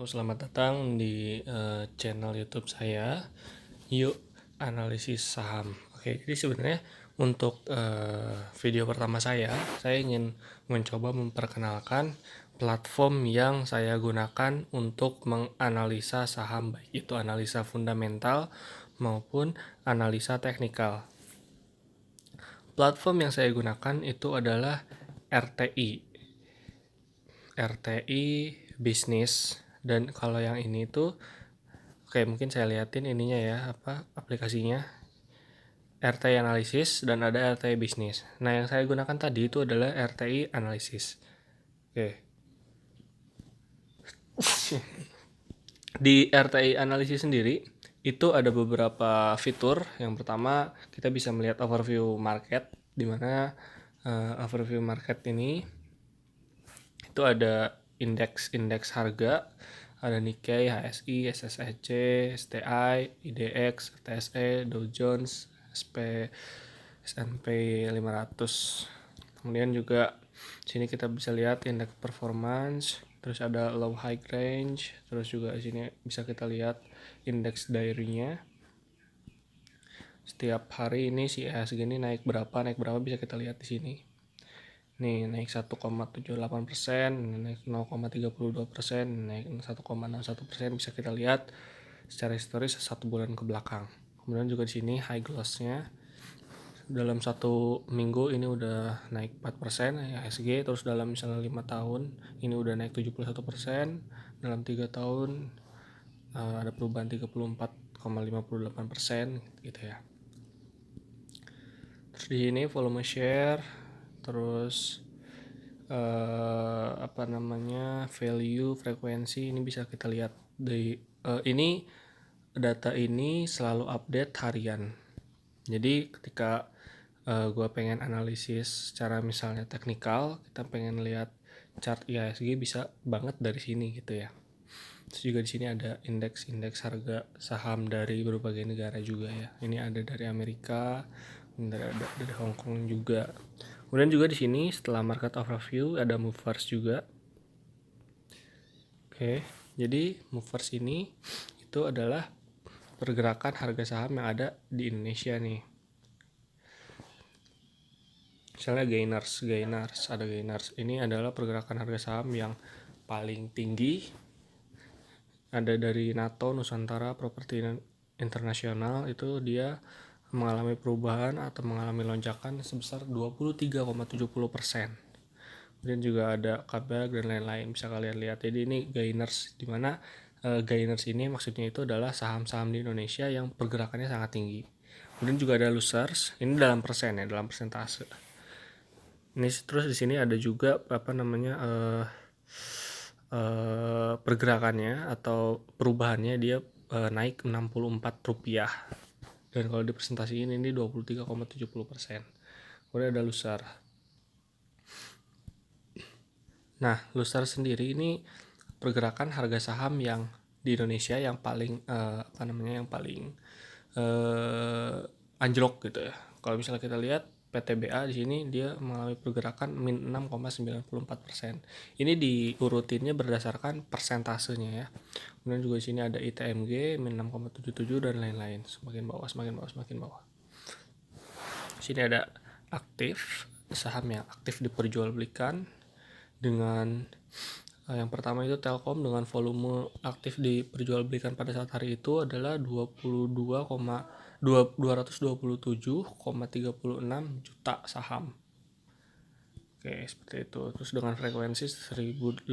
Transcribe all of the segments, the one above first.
Halo, selamat datang di channel YouTube saya. Yuk analisis saham. Oke, jadi sebenarnya untuk video pertama saya ingin mencoba memperkenalkan platform yang saya gunakan untuk menganalisa saham, baik itu analisa fundamental maupun analisa teknikal. Platform yang saya gunakan itu adalah RTI bisnis, dan kalau yang ini tuh mungkin saya liatin ininya ya, aplikasinya RTI analisis dan ada RTI bisnis. Nah, yang saya gunakan tadi itu adalah RTI analisis. Oke. Di RTI analisis sendiri itu ada beberapa fitur. Yang pertama, kita bisa melihat overview market, di mana overview market ini itu ada indeks harga, ada Nikkei, HSI, SSIC, STI, IDX, TSE, Dow Jones, S&P 500. Kemudian juga sini kita bisa lihat indeks performance, terus ada low high range, terus juga di sini bisa kita lihat indeks diary-nya. Setiap hari ini si IHSG ini naik berapa bisa kita lihat di sini. Nih naik 1,78%, naik 0,32%, naik 1,61%, bisa kita lihat secara historis 1 bulan ke belakang. Kemudian juga di sini high gloss-nya dalam 1 minggu ini udah naik 4% IHSG, terus dalam misalnya 5 tahun ini udah naik 71%, dalam 3 tahun ada perubahan 34,58% gitu ya. Terus di sini volume share, terus value, frekuensi, ini bisa kita lihat di ini data ini selalu update harian. Jadi ketika gue pengen analisis secara misalnya teknikal, kita pengen lihat chart IHSG, bisa banget dari sini gitu ya. Terus juga di sini ada indeks harga saham dari berbagai negara juga ya. Ini ada dari Amerika, dari Hong Kong juga. Kemudian juga di sini setelah market overview ada movers juga. Oke, jadi movers ini itu adalah pergerakan harga saham yang ada di Indonesia nih. Misalnya gainers, ada gainers. Ini adalah pergerakan harga saham yang paling tinggi. Ada dari NATO, Nusantara Properti Internasional, itu dia mengalami perubahan atau mengalami lonjakan sebesar 23,70%. Kemudian juga ada KBAG dan lain-lain, bisa kalian lihat. Jadi ini gainers, di mana gainers ini maksudnya itu adalah saham-saham di Indonesia yang pergerakannya sangat tinggi. Kemudian juga ada losers, ini dalam persen ya, dalam persentase. Ini terus di sini ada juga pergerakannya atau perubahannya, dia naik Rp64. Dan kalau di presentasi ini 23,70%. Kemudian ada loser. Nah, loser sendiri ini pergerakan harga saham yang di Indonesia yang paling anjlok gitu ya. Kalau misalnya kita lihat PTBA di sini dia mengalami pergerakan min 6,94%. Ini diurutinnya berdasarkan persentasenya ya. Kemudian juga di sini ada ITMG min 6,77 dan lain-lain. Semakin bawah. Di sini ada aktif, saham yang aktif diperjualbelikan dengan yang pertama itu Telkom dengan volume aktif diperjualbelikan pada saat hari itu adalah 227,36 juta saham. Oke, seperti itu. Terus dengan frekuensi 18.976.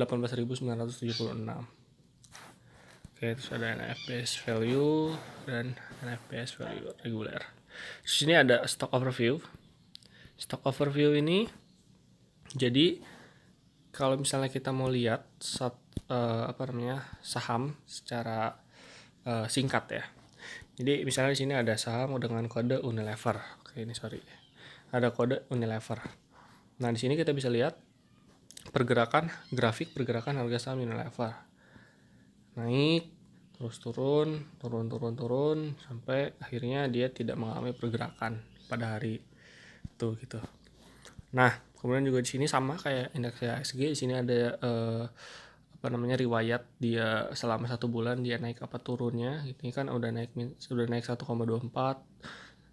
Oke, terus ada NFPS value dan NFPS value reguler. Di sini ada stock overview. Stock overview ini jadi kalau misalnya kita mau lihat saham secara singkat ya. Jadi misalnya di sini ada saham dengan kode Unilever. Ada kode Unilever. Nah, di sini kita bisa lihat grafik pergerakan harga saham Unilever. Naik, terus turun sampai akhirnya dia tidak mengalami pergerakan pada hari itu gitu. Nah, kemudian juga di sini sama kayak indeks IHSG, di sini ada riwayat dia selama 1 bulan dia naik apa turunnya. Ini kan udah naik 1,24,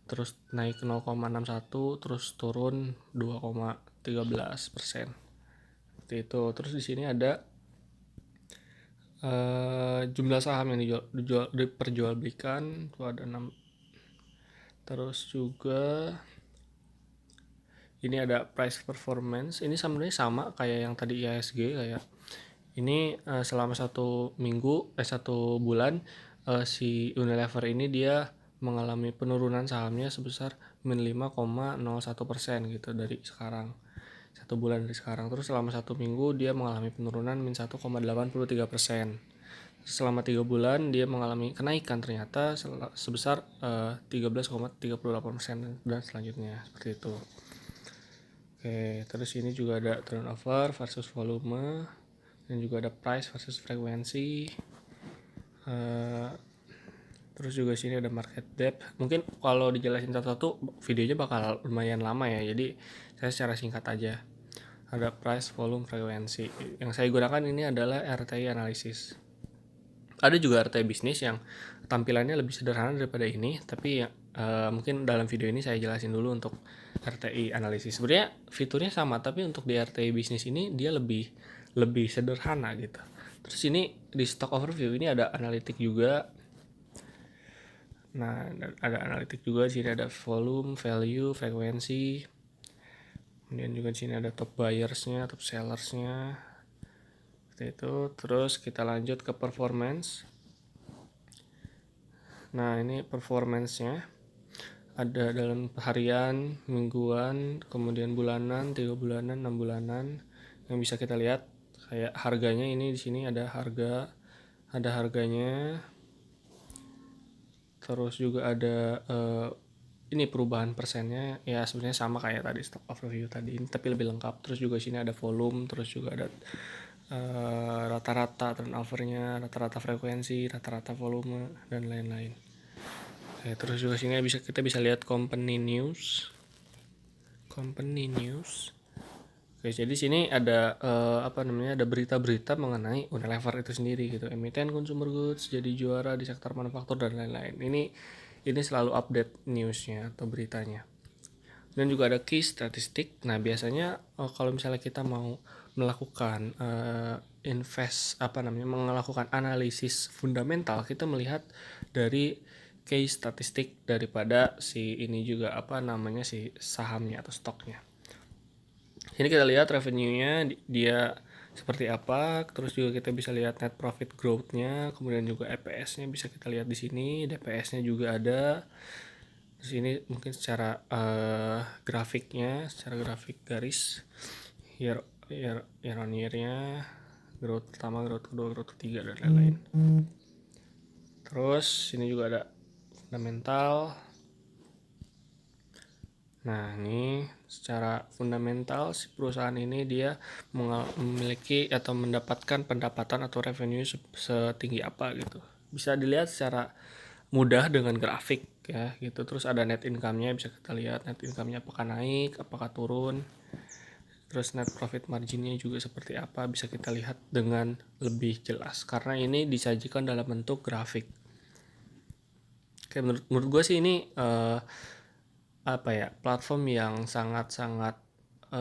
terus naik 0,61, terus turun 2,13%. Seperti itu. Terus di sini ada jumlah saham yang diperjualbelikan itu ada 6. Terus juga ini ada price performance. Ini sebenarnya sama kayak yang tadi IHSG, kayak ini selama 1 bulan si Unilever ini dia mengalami penurunan sahamnya sebesar min 5,01% gitu dari sekarang, 1 bulan dari sekarang. Terus selama 1 minggu dia mengalami penurunan min 1,83%. Selama 3 bulan dia mengalami kenaikan ternyata sebesar 13,38% dan selanjutnya seperti itu. Oke, terus ini juga ada turnover versus volume, dan juga ada price versus frekuensi. Terus juga sini ada market depth. Mungkin kalau dijelasin satu-satu videonya bakal lumayan lama ya, jadi saya secara singkat aja. Ada price, volume, frekuensi. Yang saya gunakan ini adalah RTI analysis. Ada juga RTI bisnis yang tampilannya lebih sederhana daripada ini, tapi mungkin dalam video ini saya jelasin dulu untuk RTI analisis. Sebenarnya fiturnya sama, tapi untuk di RTI bisnis ini dia lebih sederhana gitu. Terus ini di stock overview ini ada analitik juga. Nah, ada analitik juga. Di sini ada volume, value, frekuensi. Kemudian juga di sini ada top buyersnya, top sellersnya. Seperti itu. Terus kita lanjut ke performance. Nah, ini performance-nya ada dalam harian, mingguan, kemudian bulanan, 3 bulanan, 6 bulanan. Yang bisa kita lihat kayak harganya ini di sini ada harganya. Terus juga ada ini perubahan persennya ya, sebenarnya sama kayak tadi stock overview tadi ini, tapi lebih lengkap. Terus juga sini ada volume, terus juga ada rata-rata turnovernya, rata-rata frekuensi, rata-rata volume, dan lain-lain. Oke, terus juga sini kita bisa lihat company news. Oke, jadi sini ada ada berita-berita mengenai Unilever itu sendiri gitu. Emiten consumer goods jadi juara di sektor manufaktur dan lain-lain. Ini selalu update newsnya atau beritanya. Dan juga ada key statistik. Nah, biasanya kalau misalnya kita mau melakukan melakukan analisis fundamental, kita melihat dari key statistik daripada si ini juga si sahamnya atau stoknya. Ini kita lihat revenue-nya dia seperti apa, terus juga kita bisa lihat net profit growth-nya, kemudian juga EPS-nya bisa kita lihat di sini, DPS-nya juga ada. Terus ini mungkin secara grafiknya, secara grafik garis year on year-nya, growth pertama, growth kedua, growth ketiga, dan lain-lain. Terus ini juga ada fundamental. Nah, ini secara fundamental si perusahaan ini dia memiliki atau mendapatkan pendapatan atau revenue setinggi apa gitu. Bisa dilihat secara mudah dengan grafik ya gitu. Terus ada net income-nya, bisa kita lihat net income-nya apakah naik, apakah turun. Terus net profit margin-nya juga seperti apa, bisa kita lihat dengan lebih jelas karena ini disajikan dalam bentuk grafik. Oke, menurut gue sih ini platform yang sangat-sangat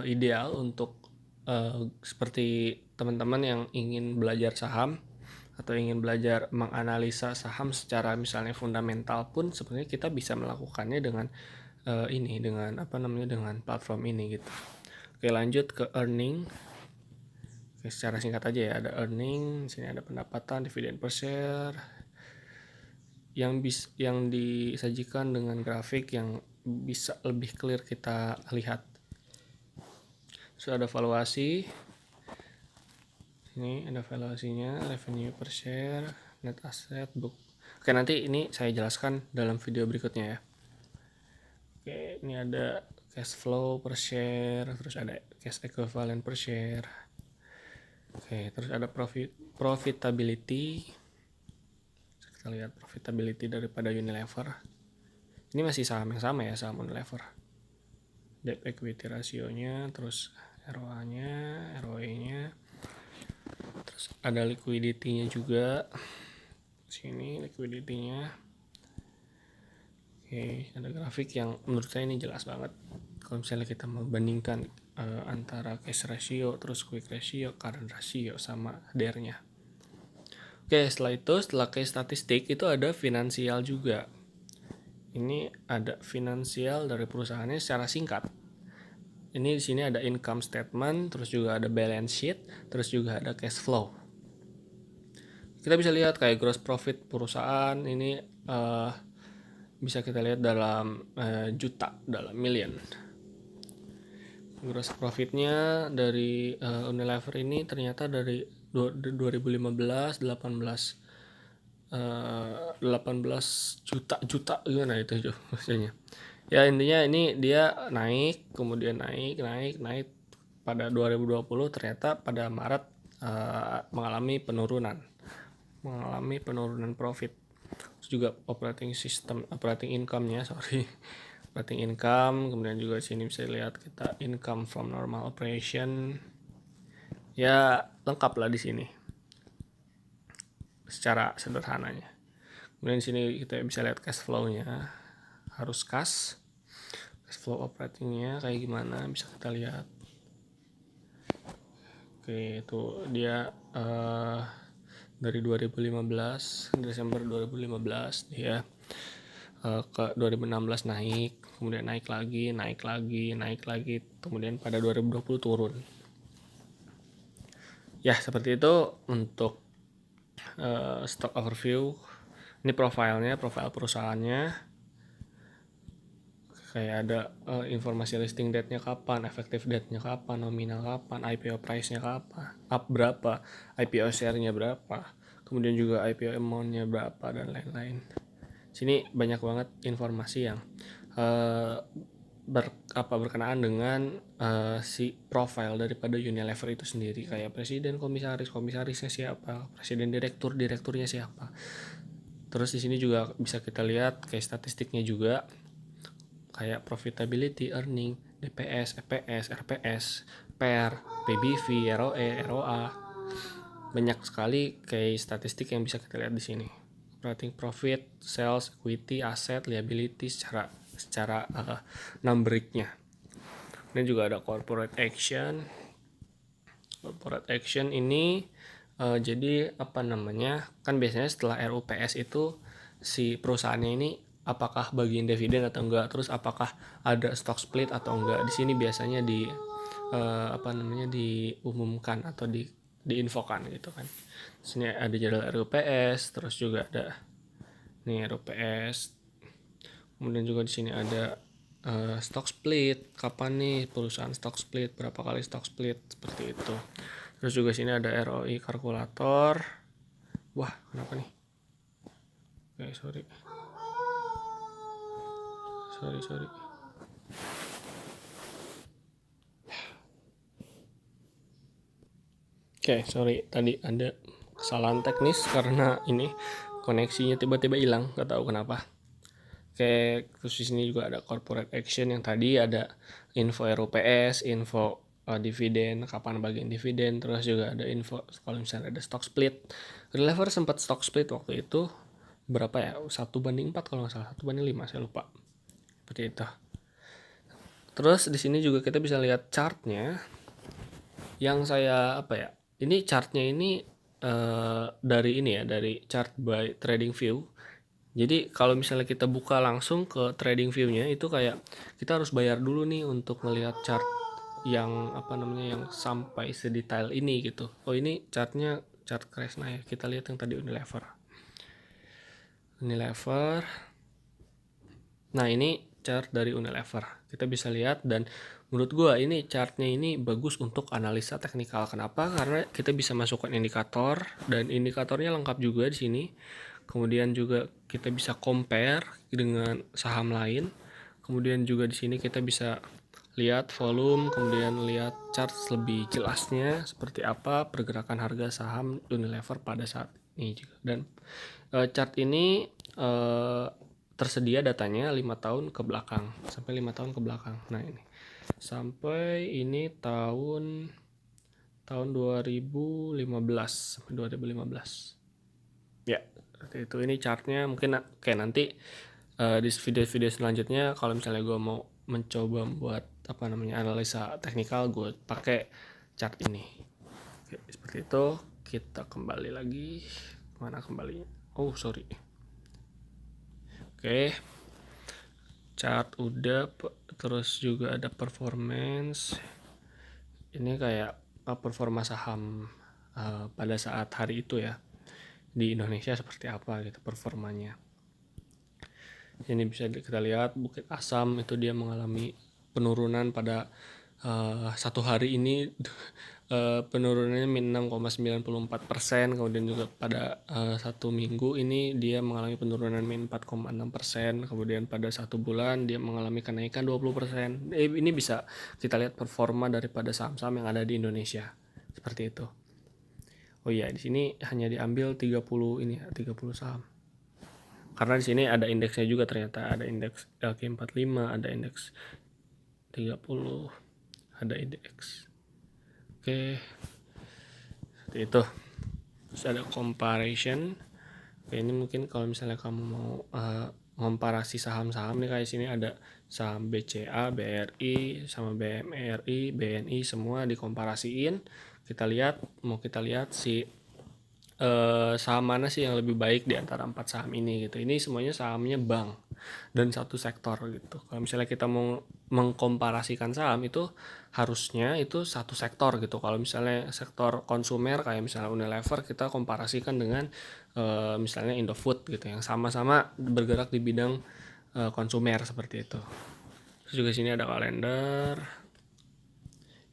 ideal untuk seperti teman-teman yang ingin belajar saham atau ingin belajar menganalisa saham secara misalnya fundamental pun sebenarnya kita bisa melakukannya dengan dengan platform ini gitu. Oke, lanjut ke earning. Oke, secara singkat aja ya, ada earning, sini ada pendapatan, dividen per share yang disajikan dengan grafik yang bisa lebih clear kita lihat. Terus ada valuasi. Ini ada valuasinya, revenue per share, net asset, book. Oke, nanti ini saya jelaskan dalam video berikutnya ya. Oke, ini ada cash flow per share, terus ada cash equivalent per share. Oke, terus ada profitability. Kita lihat profitability daripada Unilever. Ini masih saham yang sama ya, saham Unilever. Debt equity rasionya, terus ROA-nya, ROE-nya. Terus ada liquidity-nya juga. Sini liquidity-nya. Oke, ada grafik yang menurut saya ini jelas banget. Kalau misalnya kita membandingkan antara cash ratio, terus quick ratio, current ratio, sama DER-nya. Oke, setelah case statistik itu ada finansial juga. Ini ada finansial dari perusahaannya secara singkat. Ini di sini ada income statement, terus juga ada balance sheet, terus juga ada cash flow. Kita bisa lihat kayak gross profit perusahaan ini bisa kita lihat dalam juta, dalam million. Gross profitnya dari Unilever ini ternyata dari 2015 18 juta gimana itu maksudnya. Ya intinya ini dia naik, kemudian naik pada 2020 ternyata pada Maret mengalami penurunan profit. Terus juga operating income-nya operating income, kemudian juga sini bisa lihat kita income from normal operation. Ya lengkap lah di sini secara sederhananya. Kemudian di sini kita bisa lihat cash flow-nya, harus cash flow operatingnya kayak gimana bisa kita lihat. Oke, itu dia dari 2015 Desember 2015 dia ke 2016 naik, kemudian naik lagi, kemudian pada 2020 turun. Ya seperti itu untuk stock overview. Ini profil perusahaannya, kayak ada informasi listing date-nya kapan, effective date-nya kapan, nominal kapan, IPO price-nya kapan, up berapa, IPO share-nya berapa, kemudian juga IPO amount-nya berapa, dan lain-lain. Sini banyak banget informasi yang berkenaan dengan si profile daripada Unilever itu sendiri, kayak presiden, komisarisnya siapa, presiden, direkturnya siapa. Terus di sini juga bisa kita lihat kayak statistiknya juga, kayak profitability, earning, DPS, EPS, RPS, PER, PBV, ROE, ROA. Banyak sekali kayak statistik yang bisa kita lihat di sini. Operating profit, sales, equity, asset, liability secara numeric-nya. Dan juga ada corporate action. Corporate action ini jadi apa namanya? Kan biasanya setelah RUPS itu si perusahaannya ini apakah bagian dividen atau enggak, terus apakah ada stock split atau enggak. Di sini biasanya diumumkan atau diinfokan gitu kan. Di sini ada jadwal RUPS, terus juga ada nih RUPS. Kemudian juga di sini ada stock split, kapan nih perusahaan stock split, berapa kali stock split, seperti itu. Terus juga sini ada ROI kalkulator. Wah, kenapa nih? Oke, sorry. Oke, sorry, tadi ada kesalahan teknis karena ini koneksinya tiba-tiba hilang, nggak tahu kenapa. Oke, terus di sini juga ada corporate action yang tadi ada info RUPS, info dividen, kapan bagian dividen, terus juga ada info kalau misalnya ada stock split. Unilever sempat stock split waktu itu berapa ya? 1/4 kalau nggak salah, 1/5 saya lupa. Seperti itu. Terus di sini juga kita bisa lihat chartnya. Yang saya ini chartnya ini dari chart by trading view. Jadi kalau misalnya kita buka langsung ke trading view-nya itu kayak kita harus bayar dulu nih untuk melihat chart yang yang sampai sedetail ini gitu. Oh, ini chartnya chart Kresna ya. Kita lihat yang tadi Unilever. Nah, ini chart dari Unilever. Kita bisa lihat, dan menurut gua ini chartnya ini bagus untuk analisa teknikal. Kenapa? Karena kita bisa masukkan indikator, dan indikatornya lengkap juga di sini. Kemudian juga kita bisa compare dengan saham lain. Kemudian juga di sini kita bisa lihat volume, kemudian lihat chart lebih jelasnya seperti apa pergerakan harga saham Unilever pada saat ini juga. Dan chart ini tersedia datanya 5 tahun ke belakang, sampai 5 tahun ke belakang. Nah, ini sampai ini tahun tahun 2015 sampai 2015. Ya, seperti itu. Ini chartnya mungkin kayak nanti di video-video selanjutnya kalau misalnya gue mau mencoba buat analisa teknikal, gue pakai chart ini. Oke, seperti itu. Kita kembali lagi. Mana kembalinya? Oh, sorry. Oke. Chart udah, terus juga ada performance. Ini kayak performa saham pada saat hari itu ya. Di Indonesia seperti apa gitu performanya. Ini bisa kita lihat Bukit Asam itu dia mengalami penurunan pada satu hari ini. Penurunannya min 6,94%, kemudian juga pada satu minggu ini dia mengalami penurunan min 4,6%, kemudian pada satu bulan dia mengalami kenaikan 20%. Ini bisa kita lihat performa daripada saham-saham yang ada di Indonesia seperti itu. Oh iya, di sini hanya diambil 30 saham. Karena di sini ada indeksnya juga, ternyata ada indeks LQ45, ada indeks 30, ada indeks. Oke. Seperti itu. Terus ada comparison. Oke, ini mungkin kalau misalnya kamu mau komparasi saham-saham nih, kayak sini ada saham BCA, BRI sama BMRI, BNI, semua dikomparasiin. Kita lihat si saham mana sih yang lebih baik di antara 4 saham ini gitu. Ini semuanya sahamnya bank dan satu sektor gitu. Kalau misalnya kita mau mengkomparasikan saham, itu harusnya itu satu sektor gitu. Kalau misalnya sektor konsumer kayak misalnya Unilever, kita komparasikan dengan misalnya Indofood gitu, yang sama-sama bergerak di bidang konsumer seperti itu. Terus juga sini ada kalender.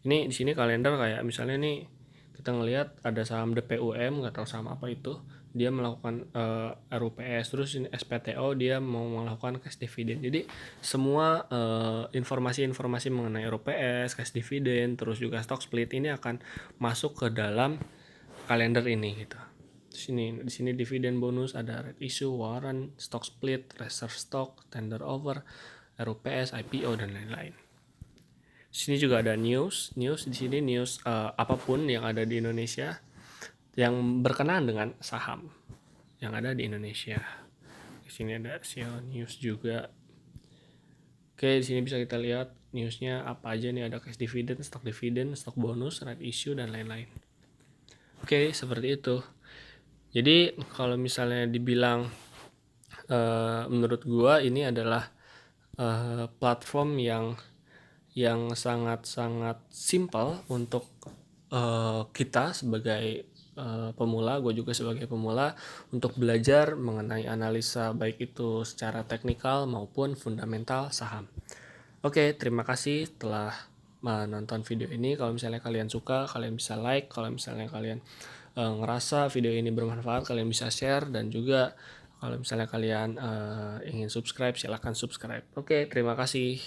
Ini di sini kalender kayak misalnya nih, kita ngelihat ada saham DPUM, nggak tahu saham apa itu, dia melakukan RUPS, terus ini SPTO dia mau melakukan cash dividend. Jadi semua informasi-informasi mengenai RUPS, cash dividend, terus juga stock split ini akan masuk ke dalam kalender ini gitu. Di sini dividen bonus, ada red issue, warrant, stock split, reserve stock, tender offer, RUPS, IPO dan lain-lain. Di sini juga ada news di sini news apapun yang ada di Indonesia yang berkenaan dengan saham yang ada di Indonesia. Di sini ada SEO news juga. Oke, di sini bisa kita lihat newsnya apa aja nih, ada cash dividend, stock bonus, right issue dan lain-lain. Oke, seperti itu. Jadi kalau misalnya dibilang menurut gua ini adalah platform yang sangat-sangat simpel untuk kita sebagai pemula, gue juga sebagai pemula, untuk belajar mengenai analisa baik itu secara teknikal maupun fundamental saham. Oke, terima kasih telah menonton video ini. Kalau misalnya kalian suka, kalian bisa like. Kalau misalnya kalian ngerasa video ini bermanfaat, kalian bisa share. Dan juga kalau misalnya kalian ingin subscribe, silahkan subscribe. Oke, terima kasih.